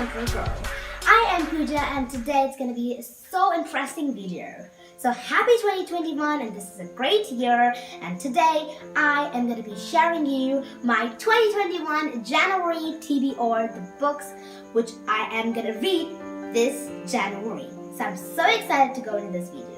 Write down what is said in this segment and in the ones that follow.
Hunter Girl. I am Pooja and today it's going to be a so interesting video. So happy 2021 and this is a great year, and today I am going to be sharing you my 2021 January TBR, the books which I am going to read this January. So I'm so excited to go into this video.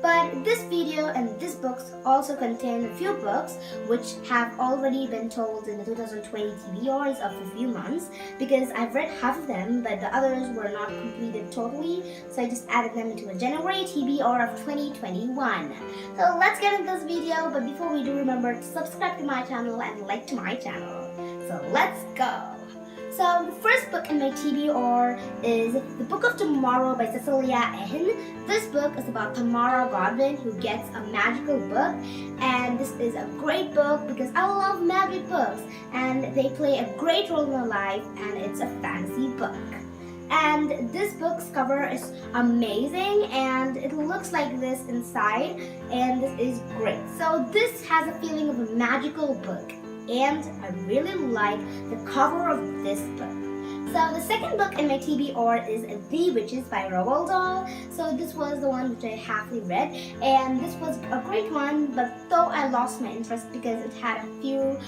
But this video and these books also contain a few books which have already been told in the 2020 TBRs of a few months, because I've read half of them but the others were not completed totally, so I just added them into a January TBR of 2021. So let's get into this video, but before we do, remember to subscribe to my channel and like to my channel. So let's go! So the first book in my TBR is The Book of Tomorrow by Cecilia Ahern. This book is about Tamara Godwin who gets a magical book, and this is a great book because I love magic books and they play a great role in my life, and it's a fantasy book. And this book's cover is amazing and it looks like this inside, and this is great. So this has a feeling of a magical book, and I really like the cover of this book. So the second book in my TBR is The Witches by Roald Dahl. So this was the one which I halfly read, and this was a great one, but though I lost my interest because it had a few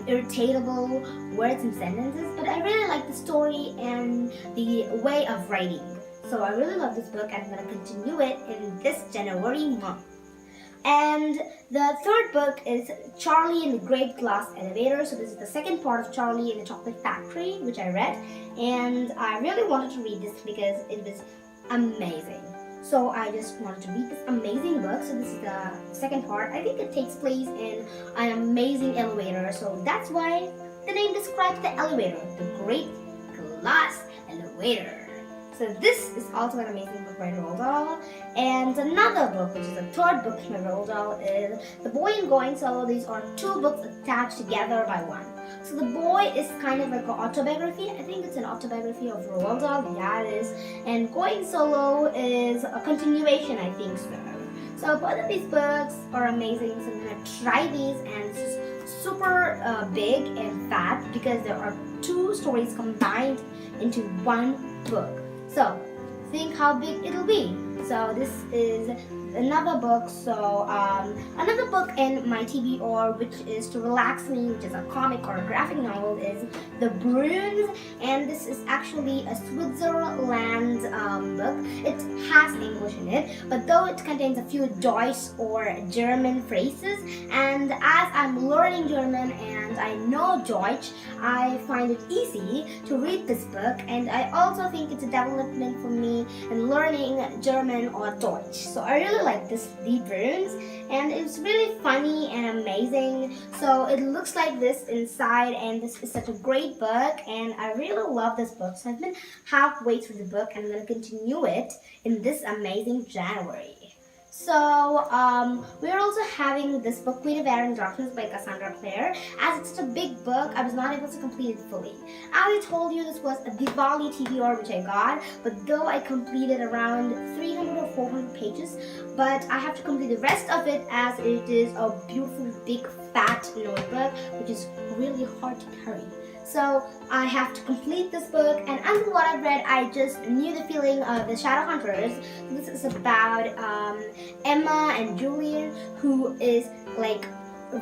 irritatable words and sentences, but I really like the story and the way of writing. So I really love this book and I'm going to continue it in this January month. And the third book is Charlie in the Great Glass Elevator. So this is the second part of Charlie in the Chocolate Factory, which I read, and I really wanted to read this because it was amazing. So I just wanted to read this amazing book. So this is the second part. I think it takes place in an amazing elevator, so that's why the name describes the elevator, the Great Glass Elevator. So this is also an amazing book by Roald Dahl. And another book, which is the third book by Roald Dahl, is The Boy and Going Solo. These are two books attached together by one. So The Boy is kind of like an autobiography. I think it's an autobiography of Roald Dahl. Yeah, it is. And Going Solo is a continuation, I think so. So both of these books are amazing. So I'm going to try these, and it's super big and fat because there are two stories combined into one book. So think how big it'll be. So this is another book. So another book in my TBR which is to relax me, which is a comic or a graphic novel, is The Bruins, and this is actually a Switzerland book. It has English in it, but though it contains a few Deutsch or German phrases, and as I'm learning German and I know Deutsch, I find it easy to read this book, and I also think it's a development for me in learning German or Deutsch. So I really like this The Bruins, and it's really funny and amazing. So it looks like this inside, and this is such a great book, and I really love this book. So I've been halfway through the book and I'm going to continue it in this amazing January. So we're also having this book, Queen of Air and Darkness by Cassandra Clare. As it's such a big book, I was not able to complete it fully. As I told you, this was a Diwali TBR which I got, but though I completed around 300 or 400 pages, but I have to complete the rest of it as it is a beautiful big fat notebook which is really hard to carry. So I have to complete this book, and under what I've read, I just knew the feeling of the Shadow Hunters. This is about Emma and Julian, who is like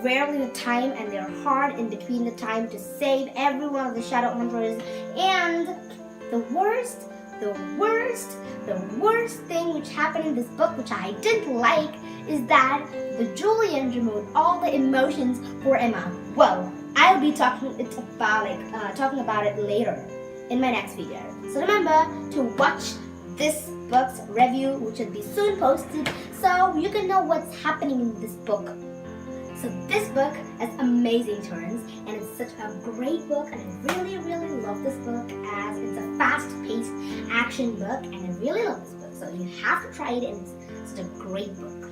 rarely the time, and they're hard in between the time to save every one of the Shadow Hunters. And the worst thing which happened in this book, which I didn't like, is that the Julian removed all the emotions for Emma. Well, I'll be talking about it later in my next video. So remember to watch this book's review, which will be soon posted, so you can know what's happening in this book. So this book has amazing turns, and it's such a great book, and I really love this book as it's a fast-paced action book, and I really love this book. So you have to try it, and it's such a great book.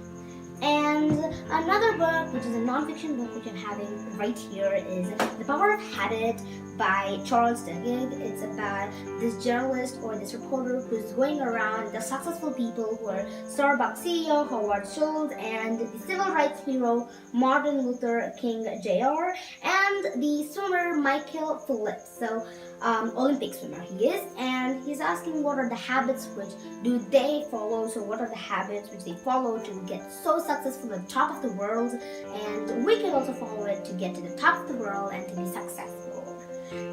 And another book, which is a non-fiction book which I'm having right here, is The Power of Habit by Charles Duhigg. It's about this journalist or this reporter who's going around the successful people who are Starbucks CEO Howard Schultz and the civil rights hero Martin Luther King Jr. and the swimmer Michael Phillips. So Olympic swimmer he is, and he's asking what are the habits which do they follow. So what are the habits which they follow to get so successful at the top of the world, and we can also follow it to get to the top of the world and to be successful.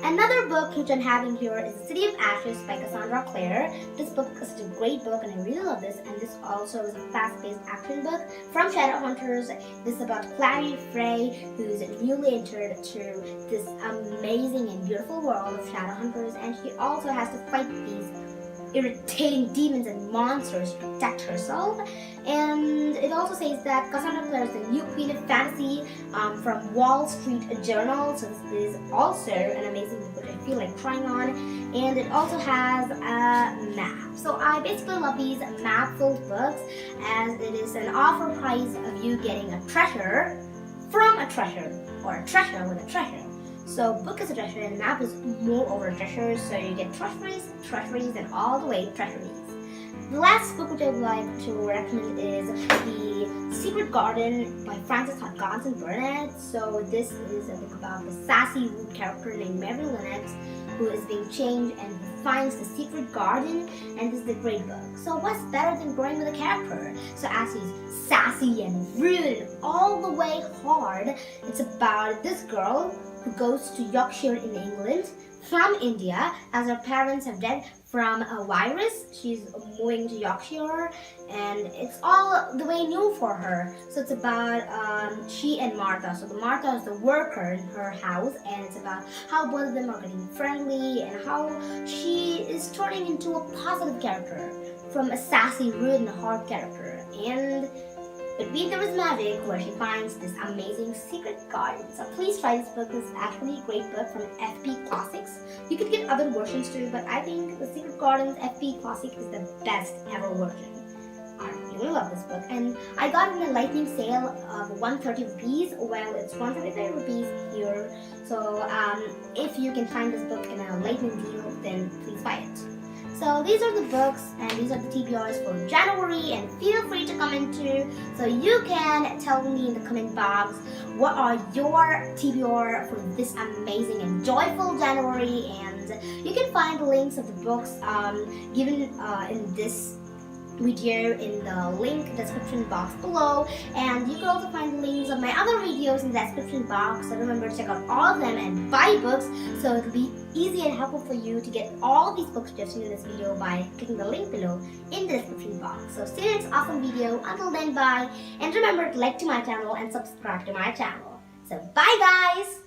Another book which I'm having here is The City of Ashes by Cassandra Clare. This book is such a great book and I really love this, and this also is a fast-paced action book from Shadowhunters. This is about Clary Frey, who's newly entered to this amazing and beautiful world of Shadowhunters, and she also has to fight these irritating demons and monsters to protect herself. And it also says that Cassandra Clare is the new queen of fantasy from Wall Street Journal. So this is also an amazing book which I feel like trying on. And it also has a map. So I basically love these map-filled books, as it is an offer price of you getting a treasure from a treasure, or a treasure with a treasure. So book is a treasure and map is moreover a treasure. So you get treasuries, and all the way treasuries. The last book which I would like to recommend is The Secret Garden by Frances Hodgson Burnett. So this is a book about the sassy rude character named Mary Lennox, who is being changed and who finds the secret garden, and this is a great book. So what's better than growing with a character? So as he's sassy and rude and all the way hard, it's about this girl who goes to Yorkshire in England from India, as her parents have died from a virus. She's moving to Yorkshire and it's all the way new for her. So it's about she and Martha. So the Martha is the worker in her house, and it's about how both of them are getting friendly and how she is turning into a positive character from a sassy, rude and hard character. And between there is magic, where she finds this amazing secret garden. So please try this book. This is actually a great book from FP Classics. You could get other versions too, but I think The Secret Garden's FP Classic is the best ever version. I really love this book, and I got it in a lightning sale of 130 rupees. Well, it's 135 rupees here. So if you can find this book in a lightning deal, then please buy it. So these are the books and these are the TBRs for January, and feel free to comment too. So you can tell me in the comment box what are your TBR for this amazing and joyful January, and you can find the links of the books given in this video in the link description box below, and you can also find the links of my other videos in the description box. So remember to check out all of them and buy books, so it'll be easy and helpful for you to get all these books suggestions in this video by clicking the link below in the description box. So see you next awesome video. Until then, bye, and remember to like to my channel and subscribe to my channel. So bye guys.